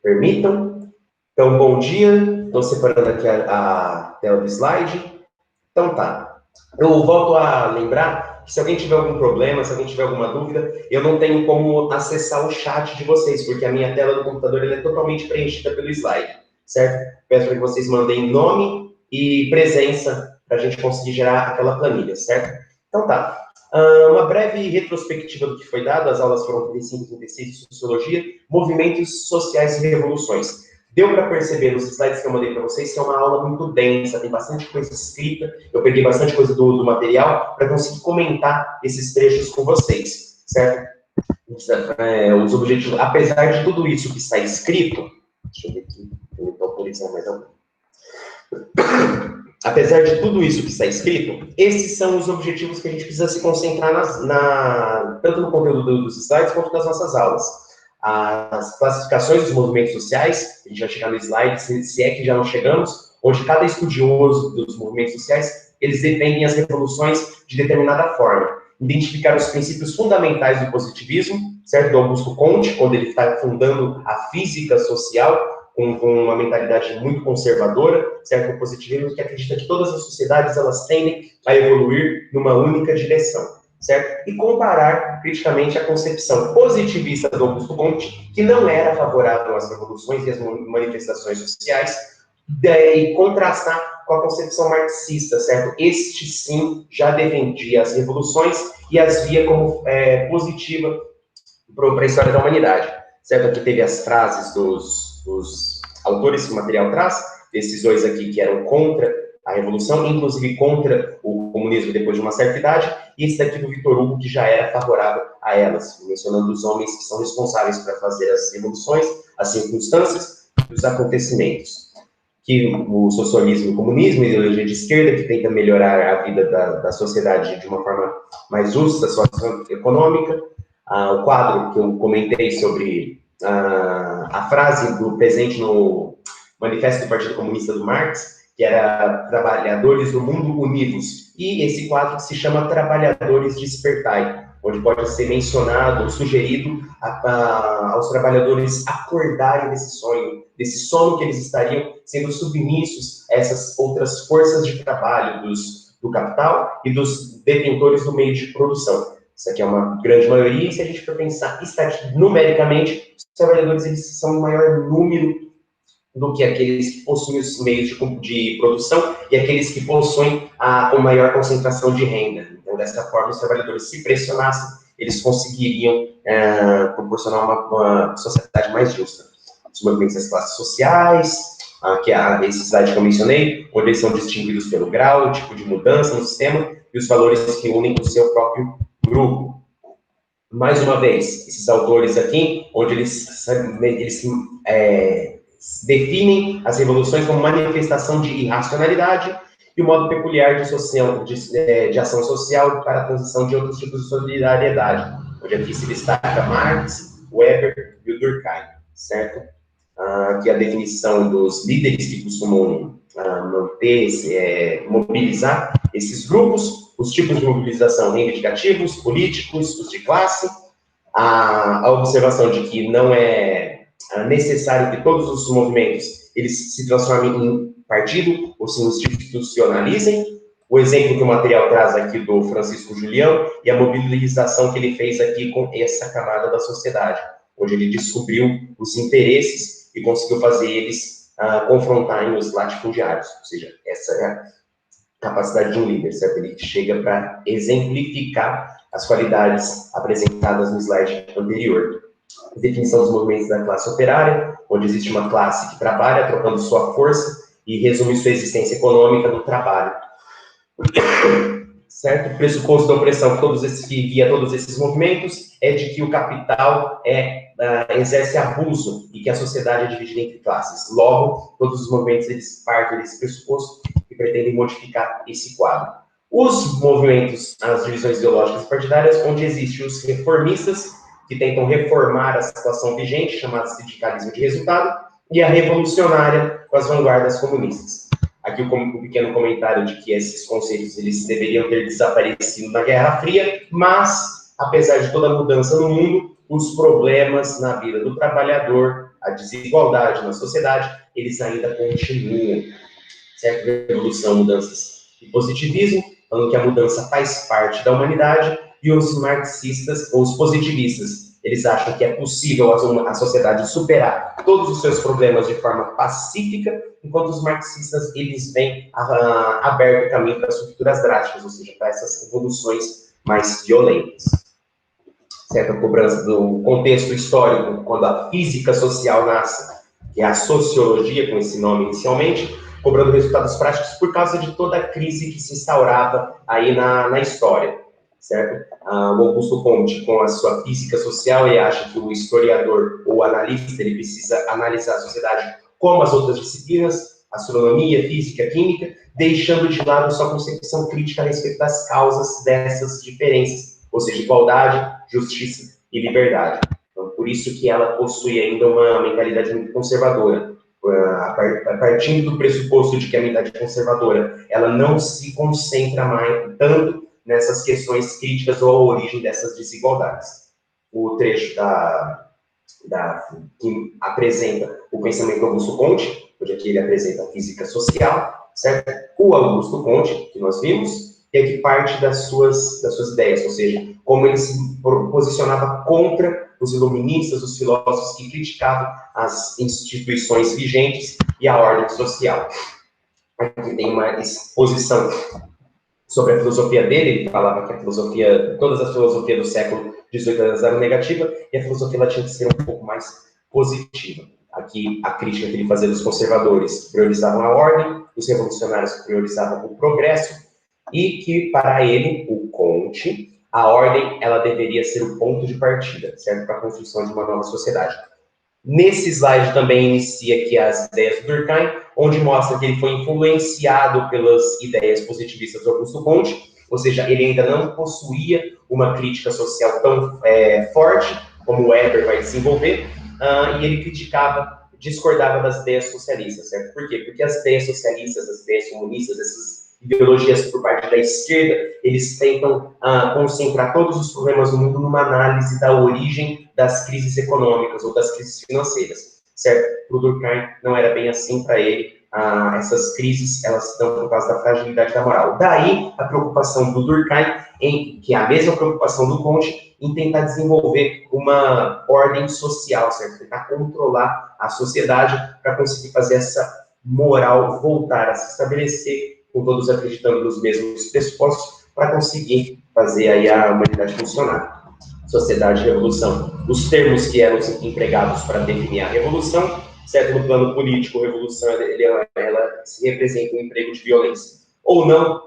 Permitam. Então, bom dia. Estou separando aqui a tela do slide. Então, tá. Eu volto a lembrar que se alguém tiver algum problema, se alguém tiver alguma dúvida, eu não tenho como acessar o chat de vocês, porque a minha tela do computador ela é totalmente preenchida pelo slide, certo? Peço para que vocês mandem nome e presença para a gente conseguir gerar aquela planilha, certo? Então, tá. Uma breve retrospectiva do que foi dado, as aulas foram 35 e 36 de Sociologia, Movimentos Sociais e Revoluções. Deu para perceber nos slides que eu mandei para vocês que é uma aula muito densa, tem bastante coisa escrita, eu peguei bastante coisa do material para conseguir comentar esses trechos com vocês, certo? Os objetivos, apesar de tudo isso que está escrito, deixa eu ver aqui, eu vou autorizar mais algum. Apesar de tudo isso que está escrito, esses são os objetivos que a gente precisa se concentrar tanto no conteúdo dos slides quanto das nossas aulas. As classificações dos movimentos sociais, a gente vai chegar no slide, se é que já não chegamos, onde cada estudioso dos movimentos sociais, eles defendem as revoluções de determinada forma. Identificar os princípios fundamentais do positivismo, certo? Do Augusto Comte, quando ele está fundando a física social, com uma mentalidade muito conservadora, certo? O positivismo que acredita que todas as sociedades elas tendem a evoluir numa única direção, certo? E comparar criticamente a concepção positivista do Augusto Comte, que não era favorável às revoluções e às manifestações sociais, e contrastar com a concepção marxista, certo? Este sim já defendia as revoluções e as via como positiva para a história da humanidade, certo? Aqui teve as frases dos autores que o material traz, esses dois aqui que eram contra a revolução, inclusive contra o comunismo depois de uma certa idade, e esse daqui do Victor Hugo, que já era favorável a elas, mencionando os homens que são responsáveis para fazer as revoluções, as circunstâncias e os acontecimentos. Que o socialismo e o comunismo, a ideologia de esquerda, que tenta melhorar a vida da sociedade de uma forma mais justa, socioeconômica. O quadro que eu comentei sobre a frase do presente no Manifesto do Partido Comunista do Marx, que era Trabalhadores do Mundo Univos, e esse quadro que se chama Trabalhadores Despertai, onde pode ser mencionado, sugerido aos trabalhadores acordarem desse sono que eles estariam sendo submissos a essas outras forças de trabalho do capital e dos detentores do meio de produção. Isso aqui é uma grande maioria, e se a gente for pensar numericamente, os trabalhadores eles são o maior número do que aqueles que possuem os meios de produção e aqueles que possuem a maior concentração de renda. Então, dessa forma, os trabalhadores, se pressionassem, eles conseguiriam proporcionar uma sociedade mais justa. Os movimentos das classes sociais, que é esse slide que eu mencionei, onde eles são distinguidos pelo grau, tipo de mudança no sistema e os valores que unem o seu próprio grupo. Mais uma vez, esses autores aqui, onde eles definem as revoluções como manifestação de irracionalidade e o modo peculiar de ação social para a transição de outros tipos de solidariedade, onde aqui se destaca Marx, Weber e o Durkheim, certo? Que a definição dos líderes que costumam mobilizar esses grupos, os tipos de mobilização reivindicativos, políticos, os de classe, a observação de que não é necessário que todos os movimentos eles se transformem em partido ou se institucionalizem. O exemplo que o material traz aqui do Francisco Julião e a mobilização que ele fez aqui com essa camada da sociedade, onde ele descobriu os interesses e conseguiu fazer eles confrontarem os latifundiários. Ou seja, essa é a capacidade de um líder, certo? Ele chega para exemplificar as qualidades apresentadas no slide anterior. Definição dos movimentos da classe operária, onde existe uma classe que trabalha trocando sua força e resume sua existência econômica no trabalho. Certo? O pressuposto da opressão que guia todos esses movimentos é de que o capital exerce abuso e que a sociedade é dividida entre classes. Logo, todos os movimentos eles partem desse pressuposto e pretendem modificar esse quadro. Os movimentos, as divisões ideológicas e partidárias, onde existem os reformistas, que tentam reformar a situação vigente, chamado sindicalismo de resultado, e a revolucionária, com as vanguardas comunistas. Aqui um pequeno comentário de que esses conceitos eles deveriam ter desaparecido na Guerra Fria, mas, apesar de toda a mudança no mundo, os problemas na vida do trabalhador, a desigualdade na sociedade, eles ainda continuam, certo? Revolução, mudanças e positivismo, falando que a mudança faz parte da humanidade, e os marxistas, ou os positivistas, eles acham que é possível a sociedade superar todos os seus problemas de forma pacífica, enquanto os marxistas, eles veem aberto o caminho para as rupturas drásticas, ou seja, para essas revoluções mais violentas. Certo? A cobrança do contexto histórico, quando a física social nasce, que é a sociologia, com esse nome inicialmente, cobrando resultados práticos por causa de toda a crise que se instaurava aí na história, certo? O Augusto Comte, com a sua física social, ele acha que o historiador ou analista, ele precisa analisar a sociedade como as outras disciplinas, astronomia, física, química, deixando de lado sua concepção crítica a respeito das causas dessas diferenças, ou seja, igualdade, justiça e liberdade. Então, por isso que ela possui ainda uma mentalidade muito conservadora. Partindo do pressuposto de que a mentalidade conservadora, ela não se concentra mais tanto nessas questões críticas ou a origem dessas desigualdades. O trecho que apresenta o pensamento do Augusto Comte, onde aqui ele apresenta a física social, certo? O Augusto Comte, que nós vimos, é que parte das suas ideias, ou seja, como ele se posicionava contra os iluministas, os filósofos que criticavam as instituições vigentes e a ordem social. Aqui tem uma exposição sobre a filosofia dele. Ele falava que a filosofia, todas as filosofias do século XVIII eram negativas, e a filosofia ela tinha que ser um pouco mais positiva. Aqui, a crítica que ele fazia dos conservadores priorizavam a ordem, os revolucionários priorizavam o progresso, e que, para ele, o Comte, a ordem, ela deveria ser o ponto de partida, certo? Para a construção de uma nova sociedade. Nesse slide também inicia aqui as ideias do Durkheim, onde mostra que ele foi influenciado pelas ideias positivistas do Augusto Comte, ou seja, ele ainda não possuía uma crítica social tão forte, como o Weber vai desenvolver, e ele discordava das ideias socialistas, certo? Por quê? Porque as ideias socialistas, as ideias comunistas, essas ideologias por parte da esquerda, eles tentam concentrar todos os problemas do mundo numa análise da origem das crises econômicas ou das crises financeiras, certo? Para o Durkheim não era bem assim. Para ele, essas crises, elas se dão por causa da fragilidade da moral. Daí, a preocupação do Durkheim, que é a mesma preocupação do Comte, em tentar desenvolver uma ordem social, certo? Tentar controlar a sociedade para conseguir fazer essa moral voltar a se estabelecer, com todos acreditando nos mesmos pressupostos, para conseguir fazer aí a humanidade funcionar. Sociedade e revolução. Os termos que eram empregados para definir a revolução, certo? No plano político, revolução, ela se representa um emprego de violência. Ou não,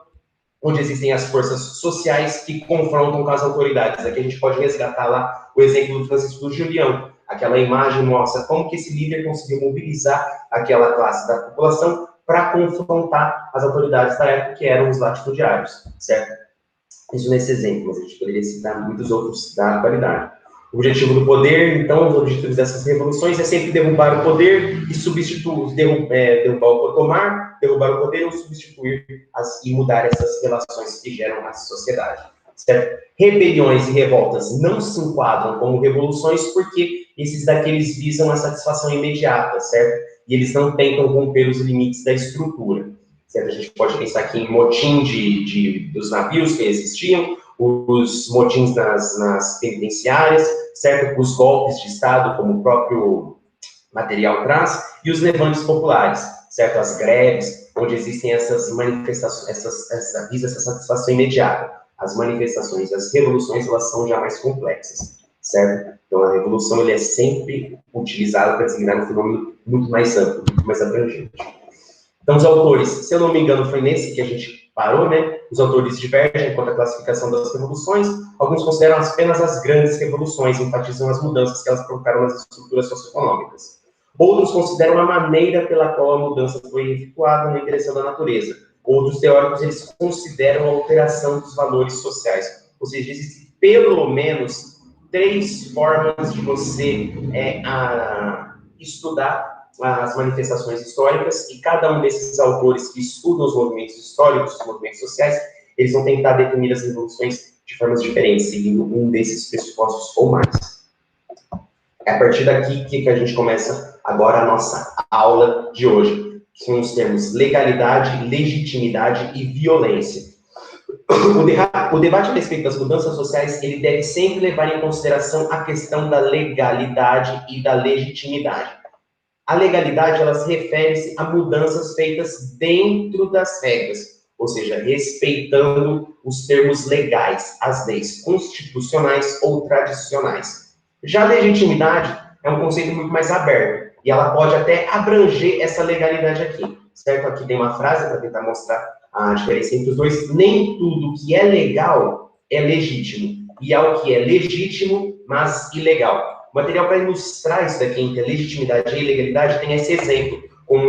onde existem as forças sociais que confrontam com as autoridades. Aqui a gente pode resgatar lá o exemplo do Francisco Julião. Aquela imagem mostra como que esse líder conseguiu mobilizar aquela classe da população para confrontar as autoridades da época, que eram os latifundiários, certo? Isso nesse exemplo, mas a gente poderia citar muitos outros da atualidade. O objetivo do poder, então, os objetivos dessas revoluções é sempre derrubar o poder e substituir, derrubar o poder ou substituir e mudar essas relações que geram a sociedade, certo? Rebeliões e revoltas não se enquadram como revoluções porque esses daqui eles visam a satisfação imediata, certo? E eles não tentam romper os limites da estrutura, certo? A gente pode pensar aqui em motim dos navios que existiam, os motins nas penitenciárias, certo? Os golpes de Estado, como o próprio material traz, e os levantes populares, certo? As greves, onde existem essas manifestações, essa satisfação imediata. As manifestações, as revoluções, elas são já mais complexas, certo? Então, a revolução ele é sempre utilizada para designar um fenômeno muito mais amplo, muito mais abrangente. Então, os autores, se eu não me engano, foi nesse que a gente parou, né? Os autores divergem quanto à classificação das revoluções. Alguns consideram apenas as grandes revoluções, enfatizam as mudanças que elas provocaram nas estruturas socioeconômicas. Outros consideram a maneira pela qual a mudança foi efetuada na direção da natureza. Outros teóricos, eles consideram a alteração dos valores sociais. Ou seja, existem pelo menos 3 formas de você estudar as manifestações históricas, e cada um desses autores que estudam os movimentos históricos, os movimentos sociais, eles vão tentar definir as revoluções de formas diferentes, seguindo um desses pressupostos ou mais. É a partir daqui que a gente começa agora a nossa aula de hoje, que são os termos legalidade, legitimidade e violência. O debate a respeito das mudanças sociais, ele deve sempre levar em consideração a questão da legalidade e da legitimidade. A legalidade, ela se refere a mudanças feitas dentro das regras, ou seja, respeitando os termos legais, as leis constitucionais ou tradicionais. Já a legitimidade é um conceito muito mais aberto, e ela pode até abranger essa legalidade aqui, certo? Aqui tem uma frase para tentar mostrar a diferença entre os dois. Nem tudo que é legal é legítimo, e há o que é legítimo, mas ilegal. O material para ilustrar isso daqui, entre a legitimidade e a ilegalidade, tem esse exemplo, com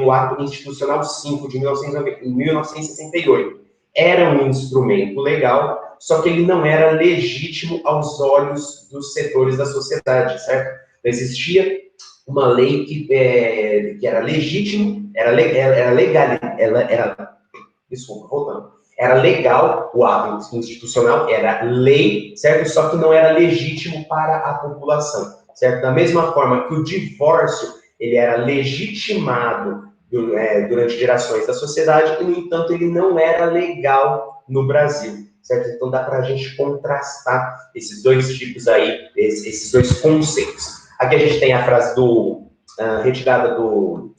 o Ato Institucional 5 de 1968. Era um instrumento legal, só que ele não era legítimo aos olhos dos setores da sociedade, certo? Existia uma lei que era legítimo, era legal, desculpa, voltando. Era legal, o ato institucional era lei, certo? Só que não era legítimo para a população, certo? Da mesma forma que o divórcio, ele era legitimado durante gerações da sociedade, e, no entanto, ele não era legal no Brasil, certo? Então, dá para a gente contrastar esses dois tipos aí, esses dois conceitos. Aqui a gente tem a frase retirada do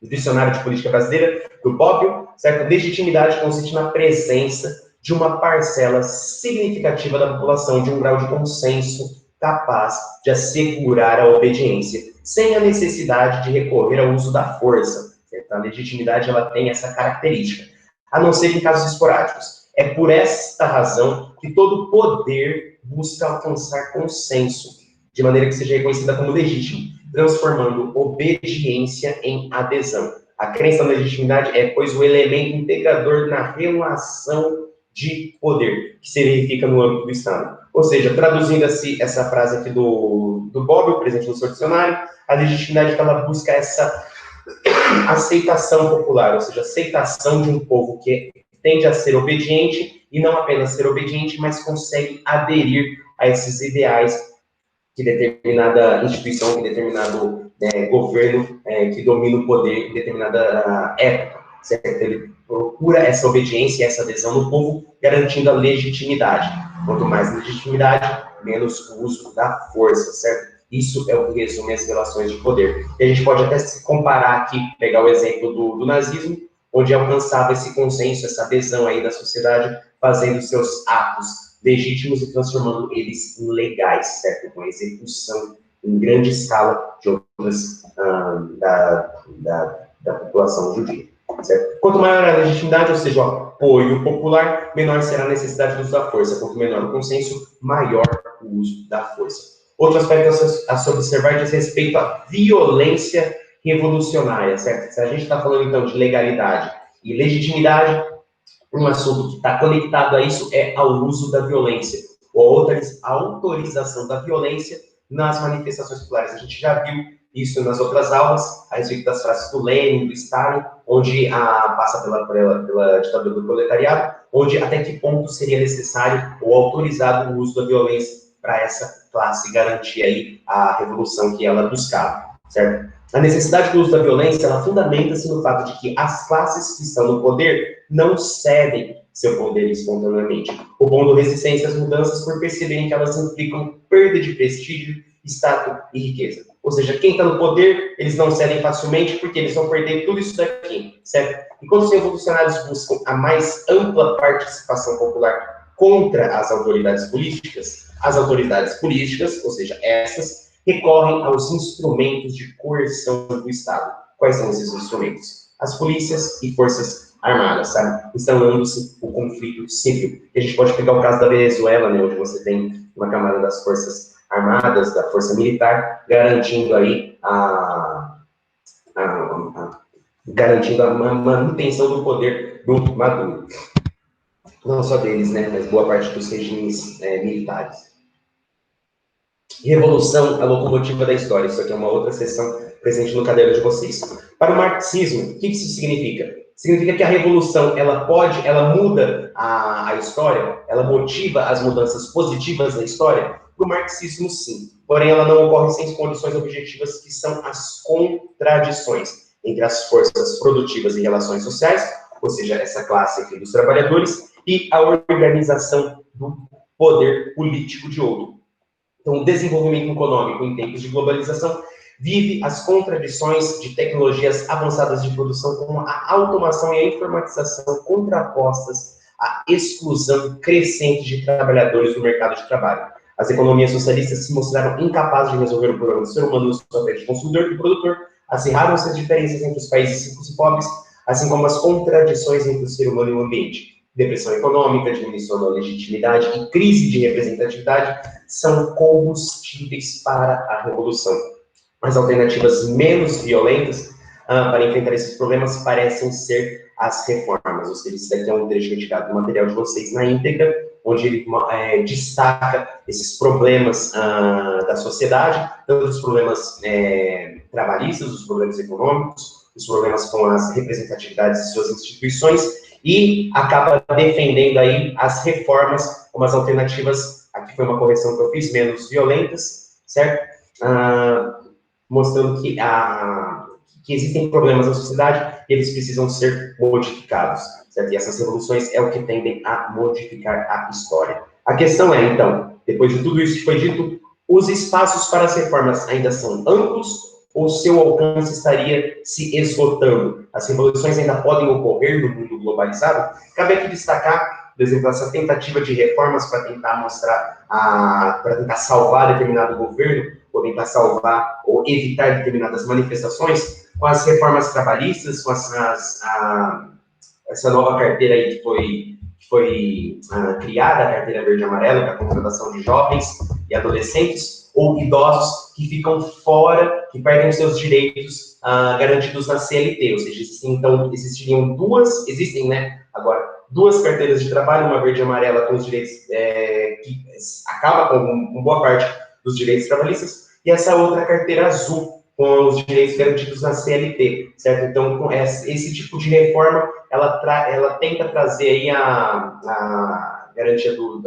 Dicionário de Política Brasileira, do Bobbio, certo? Legitimidade consiste na presença de uma parcela significativa da população de um grau de consenso capaz de assegurar a obediência, sem a necessidade de recorrer ao uso da força, certo? A legitimidade, ela tem essa característica, a não ser em casos esporádicos. É por esta razão que todo poder busca alcançar consenso, de maneira que seja reconhecida como legítimo, transformando obediência em adesão. A crença na legitimidade é, pois, o elemento integrador na relação de poder que se verifica no âmbito do Estado. Ou seja, traduzindo essa frase aqui do Bobbio, presente no seu dicionário, a legitimidade, ela busca essa aceitação popular, ou seja, aceitação de um povo que tende a ser obediente, e não apenas ser obediente, mas consegue aderir a esses ideais que determinada instituição, que determinado governo que domina o poder em determinada época, certo? Ele procura essa obediência e essa adesão no povo, garantindo a legitimidade. Quanto mais legitimidade, menos uso da força, certo? Isso é o que resume as relações de poder. E a gente pode até se comparar aqui, pegar o exemplo do nazismo, onde alcançava esse consenso, essa adesão aí da sociedade, fazendo seus atos legítimos e transformando eles em legais, certo? Com a execução em grande escala de outras da população judia, certo? Quanto maior a legitimidade, ou seja, o apoio popular, menor será a necessidade do uso da força. Quanto menor o consenso, maior o uso da força. Outro aspecto a se observar diz respeito à violência revolucionária, certo? Se a gente está falando, então, de legalidade e legitimidade, um assunto que está conectado a isso é ao uso da violência, ou a autorização da violência nas manifestações populares. A gente já viu isso nas outras aulas, a respeito das frases do Lenin, do Stalin, onde passa pela ditadura do proletariado, onde até que ponto seria necessário ou autorizado o uso da violência para essa classe garantir aí a revolução que ela buscava, certo? A necessidade do uso da violência, ela fundamenta-se no fato de que as classes que estão no poder não cedem seu poder espontaneamente, opondo resistência às mudanças por perceberem que elas implicam perda de prestígio, status e riqueza. Ou seja, quem está no poder, eles não cedem facilmente porque eles vão perder tudo isso daqui, certo? Enquanto os revolucionários buscam a mais ampla participação popular contra as autoridades políticas, ou seja, essas, recorrem aos instrumentos de coerção do Estado. Quais são esses instrumentos? As polícias e forças armadas, sabe? Instalando-se o conflito civil. E a gente pode pegar o caso da Venezuela, né, onde você tem uma camada das forças armadas, da força militar, garantindo aí garantindo a manutenção do poder do Maduro. Não só deles, né, mas boa parte dos regimes militares. Revolução, a locomotiva da história. Isso aqui é uma outra sessão presente no caderno de vocês. Para o marxismo, o que isso significa? Significa que a revolução, ela muda a história, ela motiva as mudanças positivas da história. Para o marxismo, sim. Porém, ela não ocorre sem condições objetivas, que são as contradições entre as forças produtivas e relações sociais, ou seja, essa classe aqui dos trabalhadores, e a organização do poder político de outro. Então, o desenvolvimento econômico em tempos de globalização vive as contradições de tecnologias avançadas de produção, como a automação e a informatização contrapostas à exclusão crescente de trabalhadores do mercado de trabalho. As economias socialistas se mostraram incapazes de resolver o problema do ser humano no papel de consumidor e produtor, acirraram-se as diferenças entre os países ricos e pobres, assim como as contradições entre o ser humano e o ambiente. Depressão econômica, diminuição da legitimidade e crise de representatividade são combustíveis para a revolução. As alternativas menos violentas para enfrentar esses problemas parecem ser as reformas. Ou seja, isso daqui é um trecho retirado do material de vocês na íntegra, onde ele destaca esses problemas da sociedade, tanto os problemas trabalhistas, os problemas econômicos, os problemas com as representatividades de suas instituições, e acaba defendendo aí as reformas como as alternativas, aqui foi uma correção que eu fiz, menos violentas, certo? Mostrando que existem problemas na sociedade e eles precisam ser modificados, certo? E essas revoluções é o que tendem a modificar a história. A questão é, então, depois de tudo isso que foi dito, os espaços para as reformas ainda são amplos ou seu alcance estaria se esgotando? As revoluções ainda podem ocorrer no mundo globalizado? Cabe aqui destacar, por exemplo, essa tentativa de reformas para tentar mostrar, para tentar salvar determinado governo, ou tentar salvar ou evitar determinadas manifestações, com as reformas trabalhistas, com essa nova carteira aí que foi criada, a carteira verde e amarela, para a contratação de jovens e adolescentes, ou idosos que ficam fora, que perdem os seus direitos garantidos na CLT, ou seja, existem, né, agora, duas carteiras de trabalho, uma verde e amarela com os direitos, que acaba com boa parte dos direitos trabalhistas, e essa outra carteira azul, com os direitos garantidos na CLT, certo? Então, com esse tipo de reforma, ela tenta trazer aí a garantia do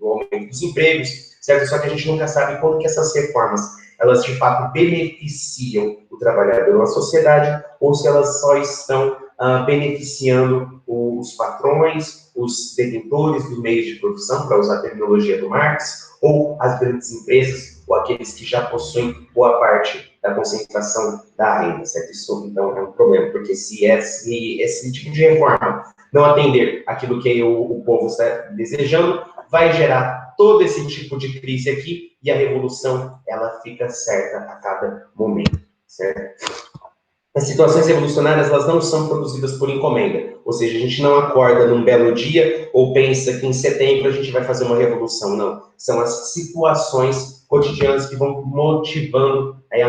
aumento dos empregos, certo? Só que a gente nunca sabe como que essas reformas, elas de fato beneficiam o trabalhador ou a sociedade, ou se elas só estão beneficiando os patrões, os detentores dos meios de produção, para usar a terminologia do Marx, ou as grandes empresas, ou aqueles que já possuem boa parte da concentração da renda, certo? Isso, então, é um problema, porque se esse tipo de reforma não atender aquilo que o povo está desejando, vai gerar todo esse tipo de crise aqui, e a revolução, ela fica certa a cada momento, certo? As situações revolucionárias, elas não são produzidas por encomenda, ou seja, a gente não acorda num belo dia ou pensa que em setembro a gente vai fazer uma revolução, não. São as situações cotidianas que vão motivando aí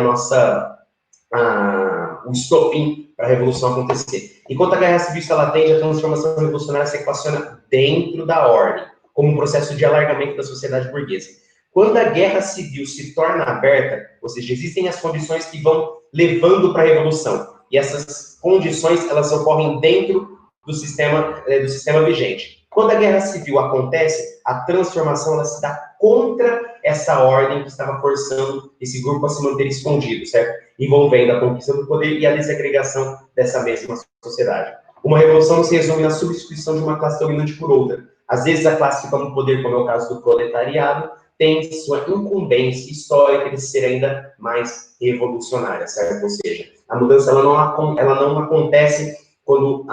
o estopim para a revolução acontecer. Enquanto a guerra civil está latente, a transformação revolucionária se equaciona dentro da ordem, como um processo de alargamento da sociedade burguesa. Quando a guerra civil se torna aberta, ou seja, existem as condições que vão levando para a revolução, e essas condições, elas ocorrem dentro do sistema vigente. Quando a guerra civil acontece, a transformação, ela se dá contra essa ordem que estava forçando esse grupo a se manter escondido, certo? Envolvendo a conquista do poder e a desagregação dessa mesma sociedade. Uma revolução se resume na substituição de uma classe dominante por outra. Às vezes a classe que toma o poder, como é o caso do proletariado, tem sua incumbência histórica de ser ainda mais revolucionária, certo? Ou seja, a mudança ela não acontece quando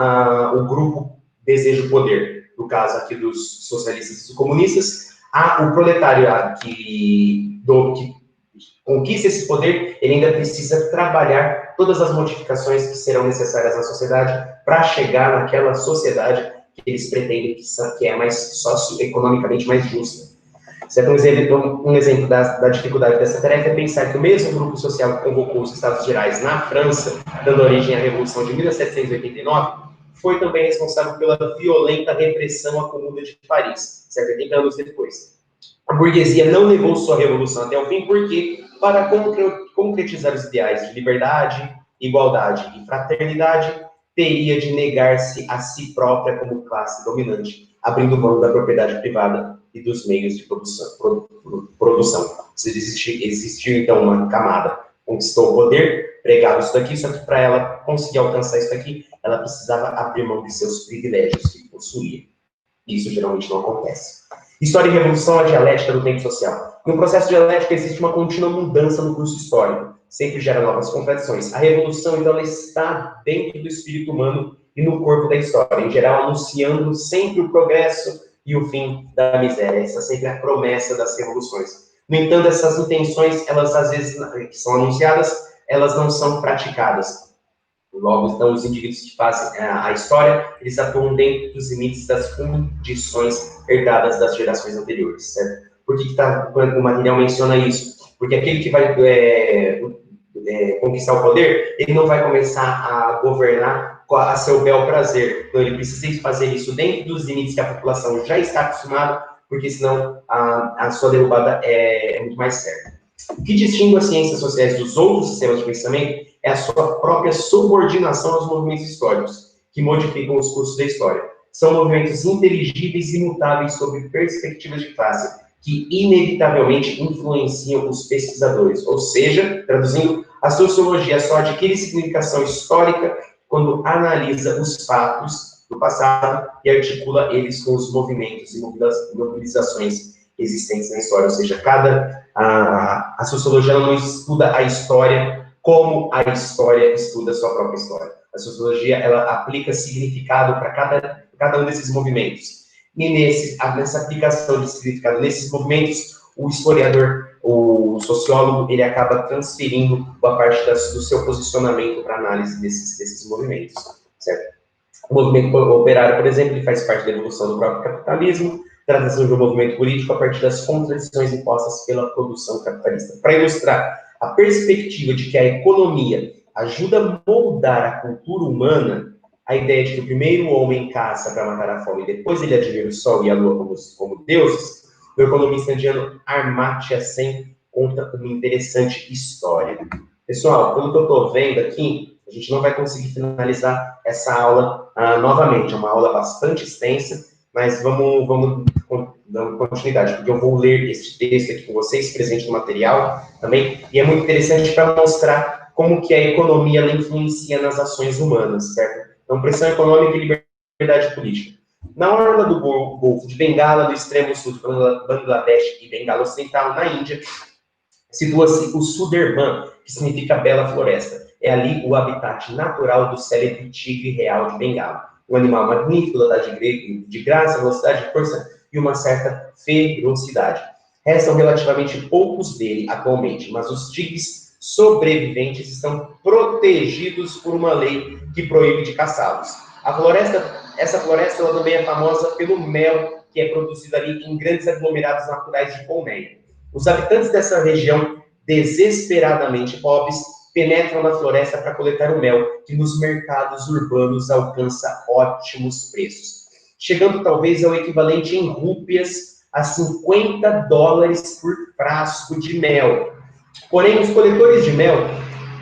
o grupo deseja o poder. No caso aqui dos socialistas e dos comunistas, o proletariado que conquista esse poder, ele ainda precisa trabalhar todas as modificações que serão necessárias na sociedade para chegar naquela sociedade que eles pretendem que é mais socioeconomicamente mais justa. Um exemplo da dificuldade dessa tarefa é pensar que o mesmo grupo social que convocou os Estados Gerais na França, dando origem à Revolução de 1789, foi também responsável pela violenta repressão à Comuna de Paris, cerca de 80 anos depois. A burguesia não levou sua revolução até o fim porque, para concretizar os ideais de liberdade, igualdade e fraternidade, teria de negar-se a si própria como classe dominante, abrindo mão da propriedade privada e dos meios de produção. Existiu, então, uma camada, conquistou o poder, pregava isso daqui, só que para ela conseguir alcançar isso daqui, ela precisava abrir mão de seus privilégios que possuía. Isso geralmente não acontece. História e revolução, a dialética do tempo social. No processo dialético existe uma contínua mudança no curso histórico, sempre gera novas contradições. A revolução, então, ela está dentro do espírito humano e no corpo da história, em geral, anunciando sempre o progresso e o fim da miséria. Essa sempre é a promessa das revoluções. No entanto, essas intenções, elas às vezes, que são anunciadas, elas não são praticadas. Logo, então, os indivíduos que fazem a história, eles atuam dentro dos limites das condições herdadas das gerações anteriores, certo? Por que o material menciona isso? Porque aquele que vai conquistar o poder, ele não vai começar a governar a seu bel prazer. Então, ele precisa fazer isso dentro dos limites que a população já está acostumada, porque senão a sua derrubada é muito mais certa. O que distingue as ciências sociais dos outros sistemas de pensamento é a sua própria subordinação aos movimentos históricos, que modificam os cursos da história. São movimentos inteligíveis e imutáveis sob perspectivas de classe, que inevitavelmente influenciam os pesquisadores. Ou seja, traduzindo, a sociologia só adquire significação histórica quando analisa os fatos do passado e articula eles com os movimentos e mobilizações existentes na história. Ou seja, a sociologia não estuda a história como a história estuda a sua própria história. A sociologia, ela aplica significado para cada um desses movimentos. E nessa aplicação de significado nesses movimentos, o historiador, o sociólogo, ele acaba transferindo boa parte do seu posicionamento para análise desses movimentos, certo? O movimento operário, por exemplo, ele faz parte da evolução do próprio capitalismo, trata-se de um movimento político a partir das contradições impostas pela produção capitalista. Para ilustrar a perspectiva de que a economia ajuda a moldar a cultura humana, a ideia de que o primeiro homem caça para matar a fome e depois ele admira o sol e a lua como deuses, o economista indiano Amartya Sen conta uma interessante história. Pessoal, pelo que eu estou vendo aqui, a gente não vai conseguir finalizar essa aula novamente. É uma aula bastante extensa, mas vamos dando continuidade, porque eu vou ler este texto aqui com vocês, presente no material também, e é muito interessante para mostrar como que a economia ela influencia nas ações humanas, certo? Então, pressão econômica e liberdade política. Na orla do Golfo de Bengala, do extremo sul de Bangladesh e Bengala Ocidental, na Índia, situa-se o Sundarban, que significa bela floresta. É ali o habitat natural do célebre tigre real de Bengala. Um animal magnífico, dotado de graça, velocidade, força e uma certa ferocidade. Restam relativamente poucos dele atualmente, mas os tigres sobreviventes estão protegidos por uma lei que proíbe de caçá-los. Essa floresta ela também é famosa pelo mel que é produzido ali em grandes aglomerados naturais de colmeia. Os habitantes dessa região, desesperadamente pobres, penetram na floresta para coletar o mel, que nos mercados urbanos alcança ótimos preços, chegando talvez ao equivalente em rúpias a $50 por frasco de mel. Porém, os coletores de mel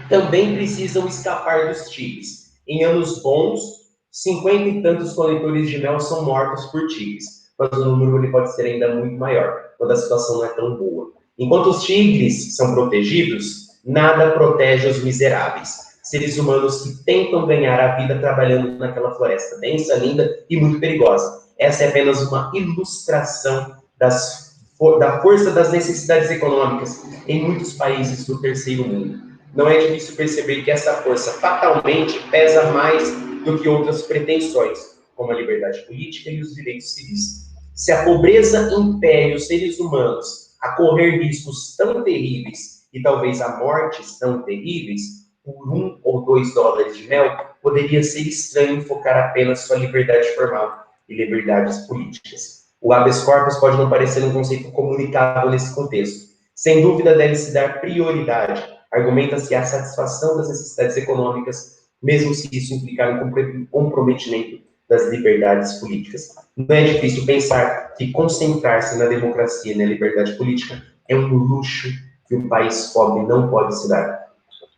também precisam escapar dos tigres. Em anos bons, 50 e tantos coletores de mel são mortos por tigres, mas o número ele pode ser ainda muito maior, quando a situação não é tão boa. Enquanto os tigres são protegidos, nada protege os miseráveis, seres humanos que tentam ganhar a vida trabalhando naquela floresta densa, linda e muito perigosa. Essa é apenas uma ilustração da força das necessidades econômicas em muitos países do terceiro mundo. Não é difícil perceber que essa força fatalmente pesa mais do que outras pretensões, como a liberdade política e os direitos civis. Se a pobreza impele os seres humanos a correr riscos tão terríveis e talvez a mortes tão terríveis, por $1 ou $2 de mel, poderia ser estranho focar apenas sua liberdade formal e liberdades políticas. O habeas corpus pode não parecer um conceito comunicável nesse contexto. Sem dúvida, deve-se dar prioridade. Argumenta-se a satisfação das necessidades econômicas, mesmo se isso implicar um comprometimento das liberdades políticas. Não é difícil pensar que concentrar-se na democracia e na liberdade política é um luxo que um país pobre não pode se dar.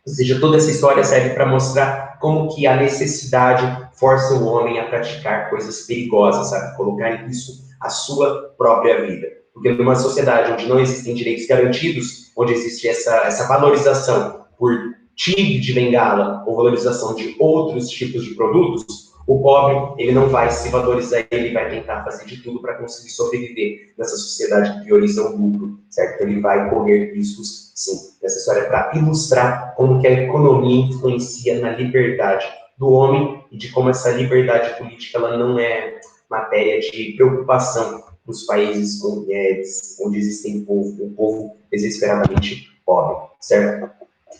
Ou seja, toda essa história serve para mostrar como que a necessidade força o homem a praticar coisas perigosas, sabe? Colocar isso a sua própria vida. Porque numa sociedade onde não existem direitos garantidos, onde existe essa valorização por tigre de bengala ou valorização de outros tipos de produtos, o pobre, ele não vai se valorizar, ele vai tentar fazer de tudo para conseguir sobreviver nessa sociedade que prioriza o lucro, certo? Então, ele vai correr riscos, sim. Essa história é para ilustrar como que a economia influencia na liberdade do homem e de como essa liberdade política ela não é matéria de preocupação nos países onde existem um povo desesperadamente pobre, certo?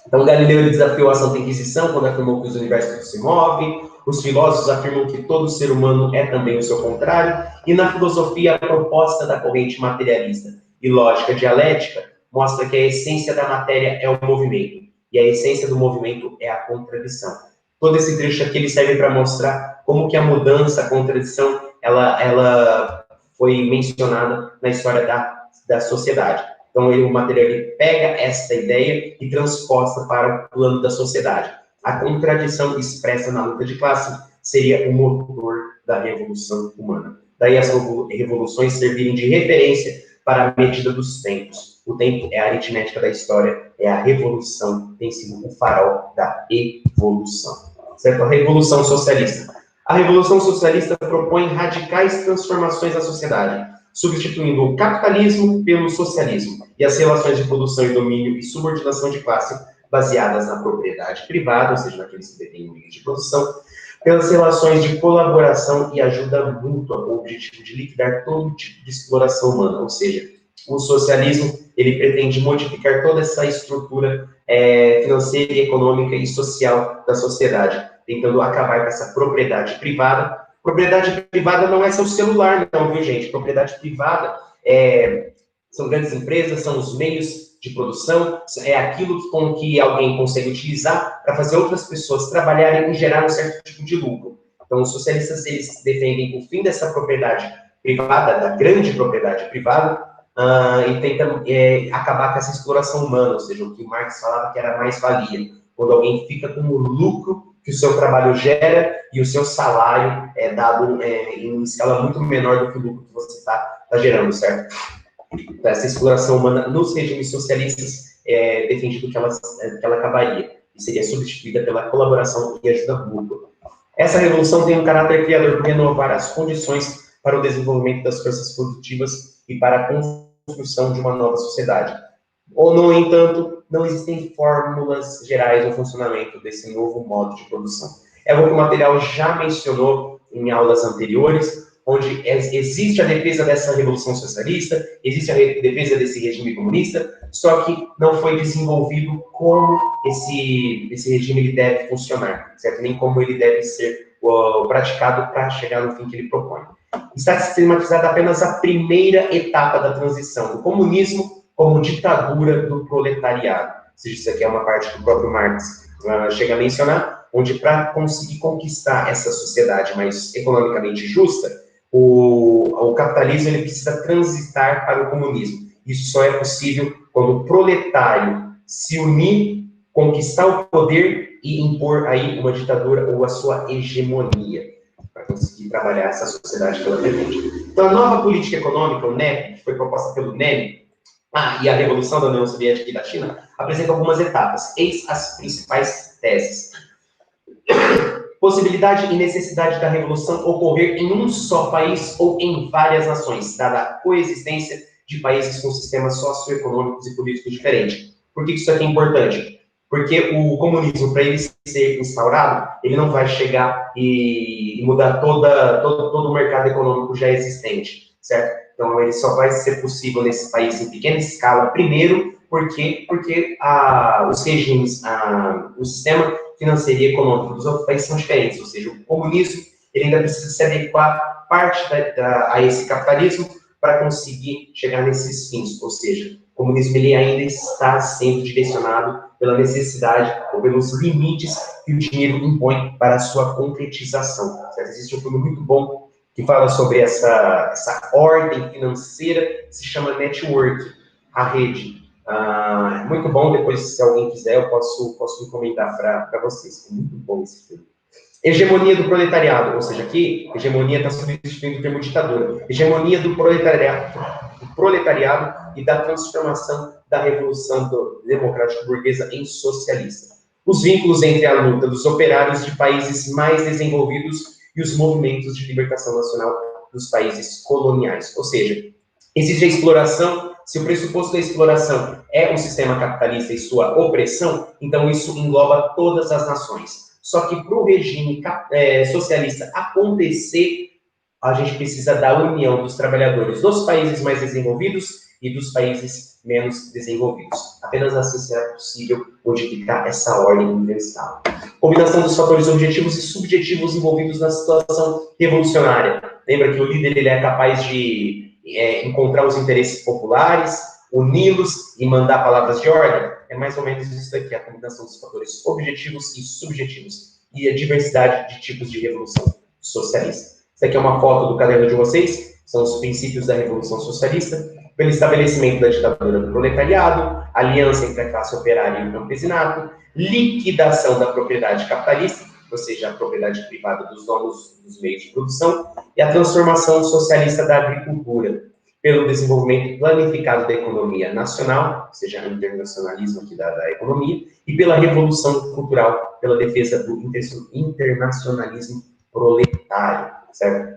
Então, Galileu ele desafiou a Santa Inquisição quando afirmou que os universos se movem. Os filósofos afirmam que todo ser humano é também o seu contrário. E na filosofia, a proposta da corrente materialista e lógica dialética mostra que a essência da matéria é o movimento. E a essência do movimento é a contradição. Todo esse trecho aqui ele serve para mostrar como que a mudança, a contradição, ela foi mencionada na história da sociedade. Então, o material ele pega essa ideia e transposta para o plano da sociedade. A contradição expressa na luta de classe seria o motor da revolução humana. Daí as revoluções servirem de referência para a medida dos tempos. O tempo é a aritmética da história, é a revolução, tem sido o farol da evolução. Certo? A Revolução Socialista. A Revolução Socialista propõe radicais transformações na sociedade, substituindo o capitalismo pelo socialismo e as relações de produção e domínio e subordinação de classe baseadas na propriedade privada, ou seja, naqueles que detêm meios de produção, pelas relações de colaboração e ajuda mútua com o objetivo de liquidar todo tipo de exploração humana, ou seja, o socialismo ele pretende modificar toda essa estrutura financeira, econômica e social da sociedade, tentando acabar com essa propriedade privada. Propriedade privada não é seu celular, não, viu, gente? Propriedade privada são grandes empresas, são os meios de produção, é aquilo com que alguém consegue utilizar para fazer outras pessoas trabalharem e gerar um certo tipo de lucro. Então, os socialistas, eles defendem o fim dessa propriedade privada, da grande propriedade privada, e tentam acabar com essa exploração humana, ou seja, o que o Marx falava que era mais-valia, quando alguém fica com o lucro que o seu trabalho gera e o seu salário é dado em escala muito menor do que o lucro que você está gerando, certo? Então, essa exploração humana nos regimes socialistas é defendido que ela acabaria e seria substituída pela colaboração e ajuda mútua. Essa revolução tem um caráter criador por renovar as condições para o desenvolvimento das forças produtivas e para a construção de uma nova sociedade. Ou, no entanto, não existem fórmulas gerais no funcionamento desse novo modo de produção. É o que o material já mencionou em aulas anteriores, onde existe a defesa dessa revolução socialista, existe a defesa desse regime comunista, só que não foi desenvolvido como esse regime ele deve funcionar, certo? Nem como ele deve ser praticado para chegar no fim que ele propõe. Está sistematizada apenas a primeira etapa da transição, do comunismo como ditadura do proletariado. Ou seja, isso aqui é uma parte que o próprio Marx chega a mencionar, onde para conseguir conquistar essa sociedade mais economicamente justa, o capitalismo ele precisa transitar para o comunismo. Isso só é possível quando o proletário se unir, conquistar o poder e impor aí uma ditadura ou a sua hegemonia, para conseguir trabalhar essa sociedade que ela pretende. Então, a nova política econômica, o NEP, que foi proposta pelo NEM, e a Revolução da União Soviética e da China, apresenta algumas etapas. Eis as principais teses. Possibilidade e necessidade da revolução ocorrer em um só país ou em várias nações, dada a coexistência de países com sistemas socioeconômicos e políticos diferentes. Por que isso aqui é importante? Porque o comunismo, para ele ser instaurado, ele não vai chegar e mudar todo o mercado econômico já existente, certo? Então, ele só vai ser possível nesse país em pequena escala, primeiro, porque os regimes, o sistema financeiro e econômico dos outros países são diferentes, ou seja, o comunismo ele ainda precisa se adequar a esse capitalismo para conseguir chegar nesses fins, ou seja, o comunismo ele ainda está sendo direcionado pela necessidade ou pelos limites que o dinheiro impõe para a sua concretização. Certo? Existe um filme muito bom que fala sobre essa ordem financeira que se chama Network, a rede. Muito bom, depois, se alguém quiser, eu posso recomendar para vocês. É muito bom esse filme. Hegemonia do proletariado, ou seja, aqui, hegemonia está substituindo o termo ditadura. Hegemonia do proletariado e da transformação da Revolução Democrática Burguesa em socialista. Os vínculos entre a luta dos operários de países mais desenvolvidos e os movimentos de libertação nacional dos países coloniais. Ou seja, existe a exploração. Se o pressuposto da exploração é o sistema capitalista e sua opressão, então isso engloba todas as nações. Só que para o regime socialista acontecer, a gente precisa da união dos trabalhadores dos países mais desenvolvidos e dos países menos desenvolvidos. Apenas assim será possível modificar essa ordem universal. Combinação dos fatores objetivos e subjetivos envolvidos na situação revolucionária. Lembra que o líder ele é capaz de encontrar os interesses populares, uni-los e mandar palavras de ordem? É mais ou menos isso daqui, a combinação dos fatores objetivos e subjetivos e a diversidade de tipos de revolução socialista. Isso aqui é uma foto do caderno de vocês, são os princípios da Revolução Socialista, pelo estabelecimento da ditadura do proletariado, aliança entre a classe operária e o campesinato, liquidação da propriedade capitalista, ou seja, a propriedade privada dos donos dos meios de produção, e a transformação socialista da agricultura, pelo desenvolvimento planificado da economia nacional, ou seja, o internacionalismo aqui da economia, e pela revolução cultural, pela defesa do internacionalismo proletário, certo?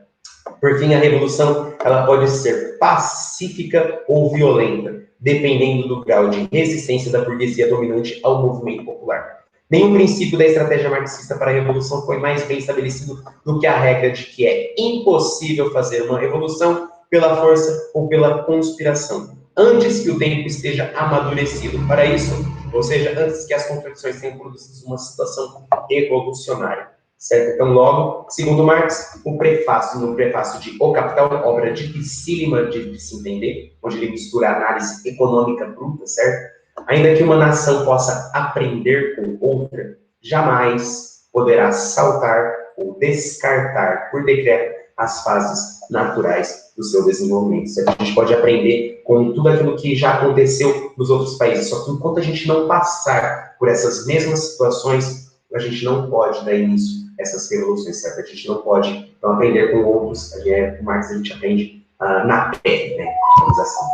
Por fim, a revolução ela pode ser pacífica ou violenta, dependendo do grau de resistência da burguesia dominante ao movimento popular. Nenhum princípio da estratégia marxista para a revolução foi mais bem estabelecido do que a regra de que é impossível fazer uma revolução pela força ou pela conspiração, antes que o tempo esteja amadurecido para isso, ou seja, antes que as contradições tenham produzido uma situação revolucionária. Certo? Então, logo, segundo Marx, no prefácio de O Capital, obra dificílima de se entender, onde ele mistura a análise econômica bruta, certo? Ainda que uma nação possa aprender com outra, jamais poderá saltar ou descartar por decreto as fases naturais do seu desenvolvimento. Certo? A gente pode aprender com tudo aquilo que já aconteceu nos outros países, só que enquanto a gente não passar por essas mesmas situações, a gente não pode dar início a essas revoluções, certo? A gente não pode então, aprender com outros, com Marx a gente aprende na pele, né? Vamos assim.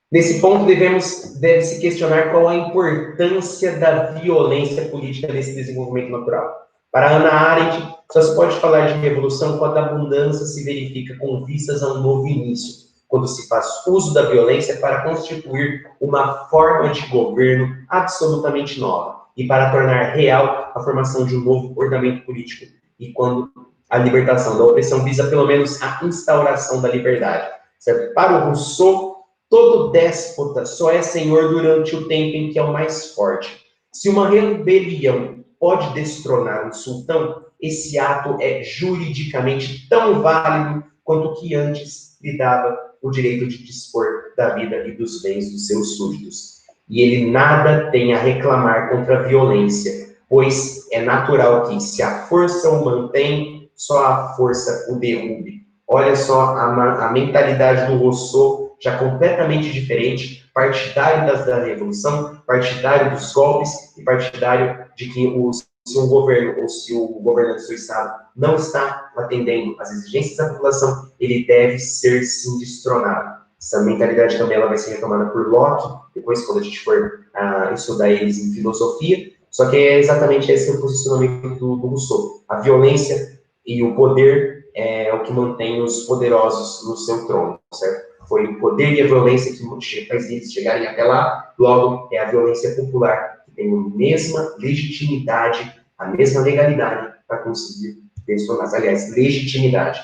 Nesse ponto deve-se questionar qual a importância da violência política nesse desenvolvimento natural. Para Hannah Arendt, só se pode falar de revolução quando a abundância se verifica com vistas a um novo início, quando se faz uso da violência para constituir uma forma de governo absolutamente nova e para tornar real a formação de um novo ordenamento político, e quando a libertação da opressão visa pelo menos a instauração da liberdade. Certo? Para o Rousseau, todo déspota só é senhor durante o tempo em que é o mais forte. Se uma rebelião pode destronar um sultão, esse ato é juridicamente tão válido quanto o que antes lhe dava o direito de dispor da vida e dos bens dos seus súditos. E ele nada tem a reclamar contra a violência, pois é natural que, se a força o mantém, só a força o derrube. Olha só a mentalidade do Rousseau, já completamente diferente, partidário da Revolução, partidário dos golpes e partidário de que se um governo ou se o governante do seu estado não está atendendo às exigências da população, ele deve ser sim destronado. Essa mentalidade também ela vai ser retomada por Locke, depois quando a gente for estudar eles em filosofia, só que é exatamente esse o posicionamento do Rousseau. A violência e o poder é o que mantém os poderosos no seu trono, certo? Foi o poder e a violência que faz eles chegarem até lá, logo é a violência popular, que tem a mesma legitimidade, a mesma legalidade para conseguir transformar. Aliás, legitimidade.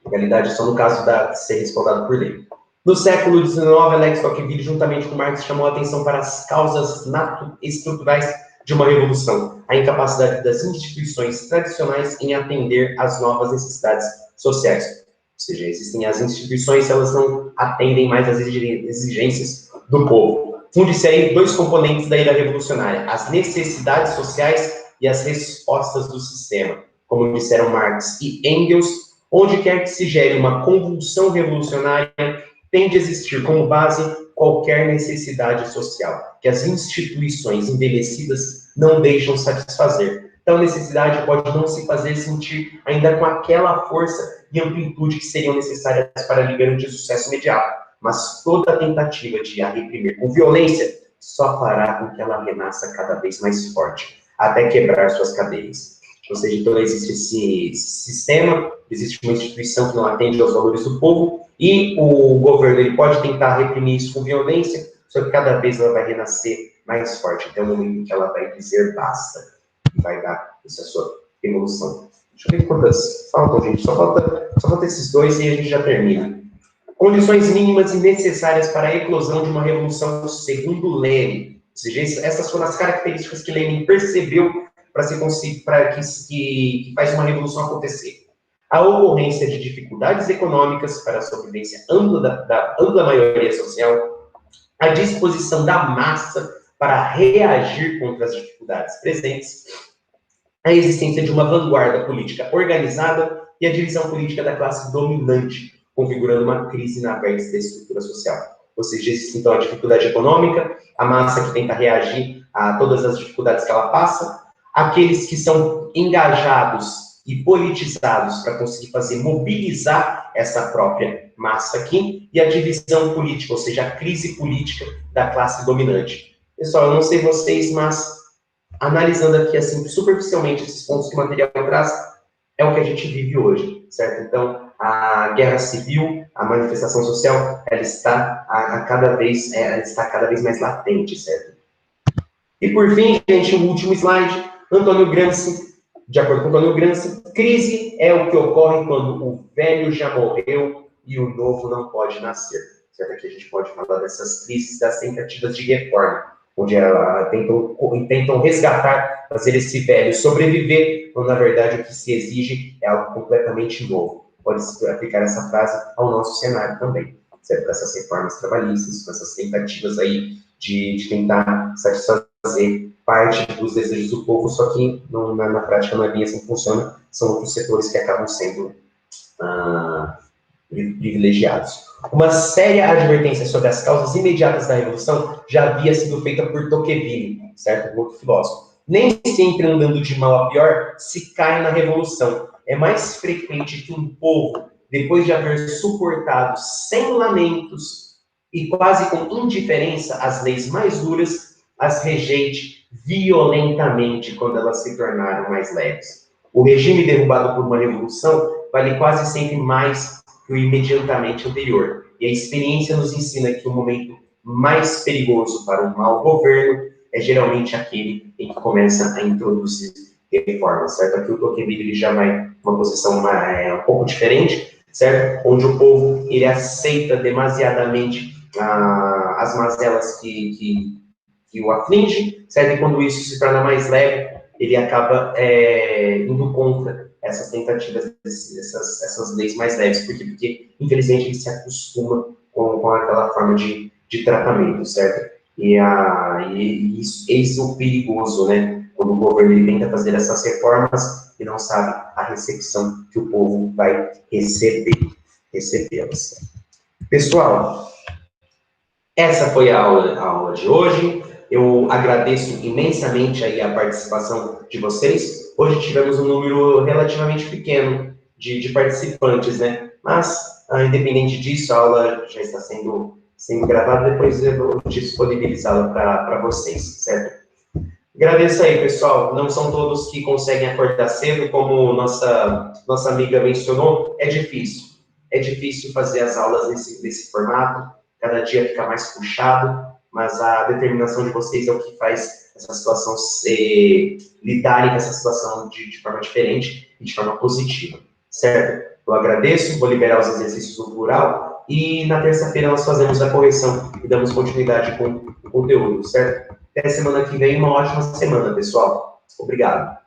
Legalidade só no caso de ser respaldado por lei. No século XIX, Alex Tocqueville, juntamente com Marx, chamou a atenção para as causas estruturais de uma revolução, a incapacidade das instituições tradicionais em atender às novas necessidades sociais. Ou seja, existem as instituições, elas não atendem mais às exigências do povo. Funde-se aí dois componentes da ira revolucionária, as necessidades sociais e as respostas do sistema. Como disseram Marx e Engels, onde quer que se gere uma convulsão revolucionária, tem de existir como base qualquer necessidade social, que as instituições envelhecidas não deixam satisfazer. Então, a necessidade pode não se fazer sentir ainda com aquela força e amplitude que seriam necessárias para lhe garantir sucesso imediato, mas toda tentativa de a reprimir com violência só fará com que ela renasça cada vez mais forte, até quebrar suas cadeias. Ou seja, então existe esse sistema, existe uma instituição que não atende aos valores do povo, e o governo ele pode tentar reprimir isso com violência, só que cada vez ela vai renascer mais forte, até o momento em que ela vai dizer basta, e vai dar essa sua evolução. Deixa eu ver quantas faltam, gente, só falta esses dois e a gente já termina. Condições mínimas e necessárias para a eclosão de uma revolução segundo Lenin. Ou seja, essas foram as características que Lenin percebeu para que faz uma revolução acontecer. A ocorrência de dificuldades econômicas para a sobrevivência ampla da ampla maioria social, a disposição da massa para reagir contra as dificuldades presentes, a existência de uma vanguarda política organizada e a divisão política da classe dominante, configurando uma crise na vértice da estrutura social. Ou seja, existe então a dificuldade econômica, a massa que tenta reagir a todas as dificuldades que ela passa, aqueles que são engajados e politizados para conseguir mobilizar essa própria massa aqui, e a divisão política, ou seja, a crise política da classe dominante. Pessoal, eu não sei vocês, mas analisando aqui, assim, superficialmente esses pontos que o material traz, é o que a gente vive hoje, certo? Então, a guerra civil, a manifestação social, ela está cada vez mais latente, certo? E por fim, gente, o último slide, Antônio Gramsci, de acordo com Antônio Gramsci, crise é o que ocorre quando o velho já morreu e o novo não pode nascer. Certo? Aqui a gente pode falar dessas crises, das tentativas de reforma, onde tentam resgatar, fazer esse velho sobreviver, quando na verdade o que se exige é algo completamente novo. Pode-se aplicar essa frase ao nosso cenário também, certo? Com essas reformas trabalhistas, com essas tentativas aí de tentar satisfazer parte dos desejos do povo, só que na prática não é bem assim que funciona, são outros setores que acabam sendo privilegiados. Uma séria advertência sobre as causas imediatas da revolução já havia sido feita por Tocqueville, certo? Outro filósofo. Nem sempre andando de mal a pior se cai na revolução. É mais frequente que um povo, depois de haver suportado sem lamentos e quase com indiferença as leis mais duras, as rejeite violentamente quando elas se tornaram mais leves. O regime derrubado por uma revolução vale quase sempre mais que o imediatamente anterior. E a experiência nos ensina que o momento mais perigoso para um mau governo é geralmente aquele em que começa a introduzir reformas, certo? Aqui o Tocqueville já vai uma posição um pouco diferente, certo? Onde o povo ele aceita demasiadamente as mazelas que o aflige, certo? E quando isso se torna mais leve, ele acaba indo contra essas tentativas, essas leis mais leves. Por quê? Porque, infelizmente, ele se acostuma com aquela forma de tratamento, certo? E isso é o perigoso, né? Quando o governo ele tenta fazer essas reformas e não sabe a recepção que o povo vai recebê-las. Pessoal, essa foi a aula de hoje. Eu agradeço imensamente aí a participação de vocês. Hoje tivemos um número relativamente pequeno de participantes, né? Mas, independente disso, a aula já está sendo gravada, depois eu vou disponibilizá-la para vocês, certo? Agradeço aí, pessoal. Não são todos que conseguem acordar cedo, como nossa amiga mencionou. É difícil. É difícil fazer as aulas nesse formato. Cada dia fica mais puxado, mas a determinação de vocês é o que faz essa situação lidarem com essa situação de forma diferente e de forma positiva, certo? Eu agradeço, vou liberar os exercícios no plural e na terça-feira nós fazemos a correção e damos continuidade com o conteúdo, certo? Até semana que vem, uma ótima semana, pessoal. Obrigado.